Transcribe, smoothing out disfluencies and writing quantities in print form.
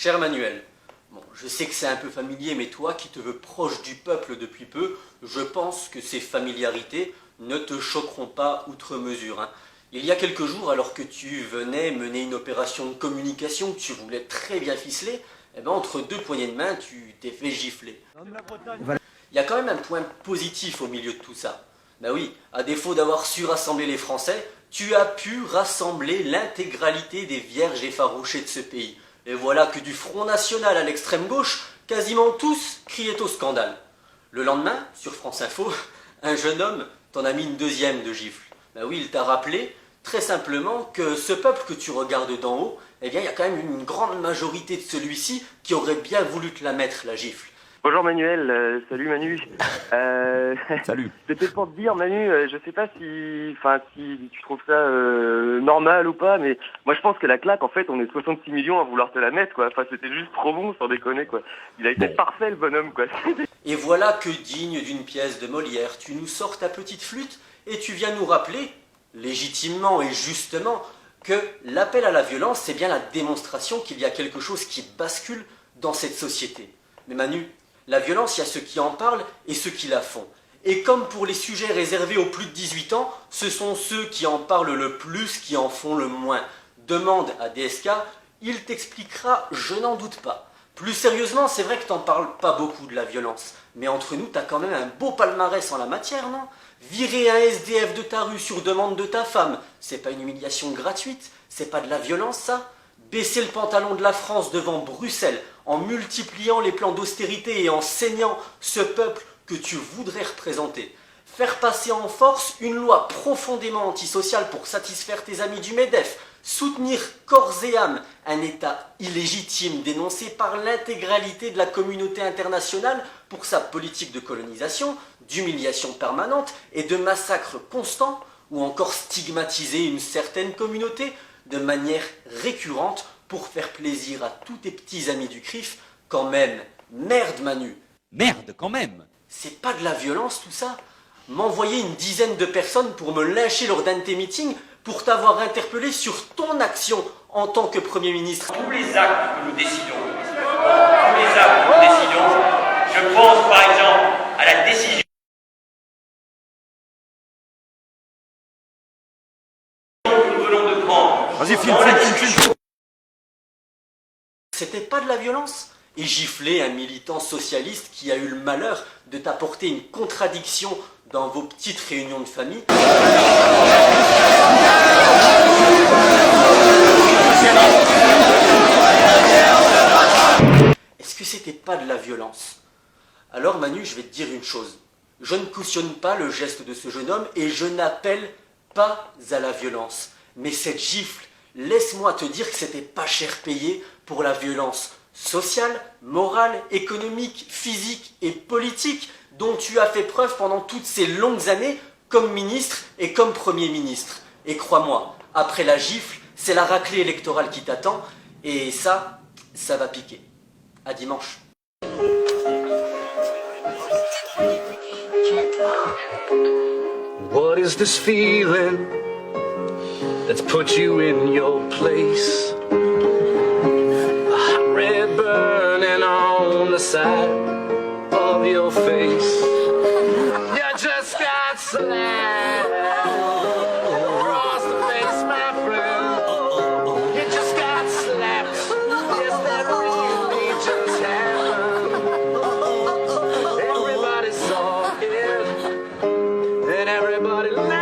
Cher Manuel, bon, je sais que c'est un peu familier, mais toi qui te veux proche du peuple depuis peu, je pense que ces familiarités ne te choqueront pas outre mesure, hein. Il y a quelques jours, alors que tu venais mener une opération de communication que tu voulais très bien ficeler, eh ben, entre deux poignées de main, tu t'es fait gifler. Il y a quand même un point positif au milieu de tout ça. Ben oui, à défaut d'avoir su rassembler les Français, tu as pu rassembler l'intégralité des vierges effarouchées de ce pays. Et voilà que du Front National à l'extrême gauche, quasiment tous criaient au scandale. Le lendemain, sur France Info, un jeune homme t'en a mis une deuxième de gifle. Ben oui, il t'a rappelé, très simplement, que ce peuple que tu regardes d'en haut, eh bien, il y a quand même une grande majorité de celui-ci qui aurait bien voulu te la mettre, la gifle. Bonjour Manuel, salut Manu. Salut. C'était pour te dire Manu, je sais pas si tu trouves ça normal ou pas, mais moi je pense que la claque, en fait, on est 66 millions à vouloir te la mettre, quoi. Enfin, c'était juste trop bon, sans déconner, quoi. Il a été parfait, le bonhomme, quoi. Et voilà que, digne d'une pièce de Molière, tu nous sors ta petite flûte et tu viens nous rappeler, légitimement et justement, que l'appel à la violence, c'est bien la démonstration qu'il y a quelque chose qui bascule dans cette société. Mais Manu, la violence, il y a ceux qui en parlent et ceux qui la font. Et comme pour les sujets réservés aux plus de 18 ans, ce sont ceux qui en parlent le plus qui en font le moins. Demande à DSK, il t'expliquera, je n'en doute pas. Plus sérieusement, c'est vrai que t'en parles pas beaucoup de la violence. Mais entre nous, t'as quand même un beau palmarès en la matière, non? Virer un SDF de ta rue sur demande de ta femme, c'est pas une humiliation gratuite? C'est pas de la violence, ça? Baisser le pantalon de la France devant Bruxelles en multipliant les plans d'austérité et en saignant ce peuple que tu voudrais représenter. Faire passer en force une loi profondément antisociale pour satisfaire tes amis du MEDEF. Soutenir corps et âme un État illégitime dénoncé par l'intégralité de la communauté internationale pour sa politique de colonisation, d'humiliation permanente et de massacres constants, ou encore stigmatiser une certaine communauté de manière récurrente pour faire plaisir à tous tes petits amis du CRIF, quand même. Merde Manu. Merde, quand même. C'est pas de la violence tout ça? M'envoyer une dizaine de personnes pour me lyncher lors d'un de tes meetings pour t'avoir interpellé sur ton action en tant que Premier ministre. Tous les actes que nous décidons, je pense par exemple à la décision que nous venons de prendre. Vas-y, filme. C'était pas de la violence? Et gifler un militant socialiste qui a eu le malheur de t'apporter une contradiction dans vos petites réunions de famille. Est-ce que c'était pas de la violence? Alors Manu, je vais te dire une chose. Je ne cautionne pas le geste de ce jeune homme et je n'appelle pas à la violence. Mais cette gifle, laisse-moi te dire que c'était pas cher payé pour la violence sociale, morale, économique, physique et politique dont tu as fait preuve pendant toutes ces longues années comme ministre et comme Premier ministre. Et crois-moi, après la gifle, c'est la raclée électorale qui t'attend et ça va piquer. À dimanche. What is this feeling that's put you in your place? A hot red burning on the side of your face. You just got slapped across the face, my friend. You just got slapped. Yes, that really just happened. Everybody saw it, and everybody laughed.